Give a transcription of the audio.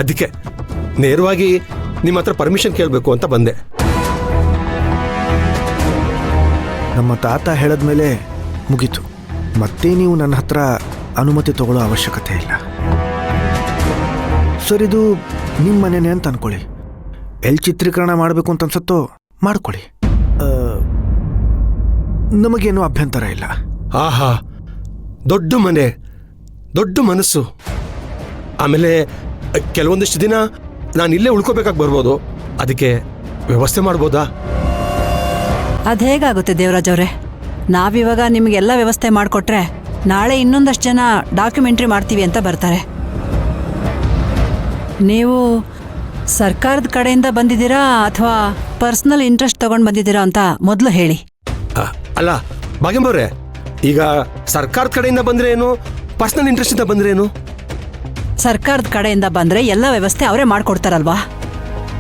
ಅದಕ್ಕೆ ನೇರವಾಗಿ ನಿಮ್ಮ ಹತ್ರ ಪರ್ಮಿಷನ್ ಕೇಳಬೇಕು ಅಂತ ಬಂದೆ. ನಮ್ಮ ತಾತ ಹೇಳಿದ್ಮೇಲೆ ಮುಗೀತು. ಮತ್ತೆ ನೀವು ನನ್ನ ಹತ್ರ ಅನುಮತಿ ತಗೊಳ್ಳೋ ಅವಶ್ಯಕತೆ ಇಲ್ಲ. ಸರ್, ಇದು ನಿಮ್ಮ ಮನೆನೇ ಅಂತ ಅನ್ಕೊಳ್ಳಿ. ಎಲ್ಲಿ ಚಿತ್ರೀಕರಣ ಮಾಡಬೇಕು ಅಂತ ಅನ್ಸುತ್ತೋ ಮಾಡ್ಕೊಳ್ಳಿ. ನಮಗೇನು ಅಭ್ಯಂತರ ಇಲ್ಲ. ಆಹಾ, ದೊಡ್ಡ ಮನೆ, ದೊಡ್ಡ ಮನಸ್ಸು. ಆಮೇಲೆ ಕೆಲವೊಂದಿಷ್ಟು ದಿನ ನಾನು ಇಲ್ಲೇ ಉಳ್ಕೋಬೇಕಾಗಿ ಬರ್ಬೋದು. ಅದಕ್ಕೆ ವ್ಯವಸ್ಥೆ ಮಾಡ್ಬೋದಾ? ಅದು ಹೇಗಾಗುತ್ತೆ ದೇವರಾಜ್ ಅವರೇ? ನಾವಿವಾಗ ನಿಮಗೆಲ್ಲ ವ್ಯವಸ್ಥೆ ಮಾಡಿಕೊಟ್ರೆ ನಾಳೆ ಇನ್ನೊಂದಷ್ಟು ಜನ ಡಾಕ್ಯುಮೆಂಟ್ರಿ ಮಾಡ್ತೀವಿ ಅಂತ ಬರ್ತಾರೆ. ನೀವು ಸರ್ಕಾರದ ಕಡೆಯಿಂದ ಬಂದಿದ್ದೀರಾ ಅಥವಾ ಪರ್ಸ್ನಲ್ ಇಂಟ್ರೆಸ್ಟ್ ತಗೊಂಡು ಬಂದಿದ್ದೀರಾ ಅಂತ ಮೊದಲು ಹೇಳಿ. ಅಲ್ಲ ಭಾಗ್ಯಂಬವ್ರೆ, ಈಗ ಸರ್ಕಾರದ ಕಡೆಯಿಂದ ಬಂದ್ರೆ ಏನು, ಪರ್ಸನಲ್ ಇಂಟ್ರೆಸ್ಟ್ ಇಂದ ಬಂದ್ರೆ ಏನು? ಸರ್ಕಾರದ ಕಡೆಯಿಂದ ಬಂದರೆ ಎಲ್ಲ ವ್ಯವಸ್ಥೆ ಅವರೇ ಮಾಡಿಕೊಡ್ತಾರಲ್ವಾ?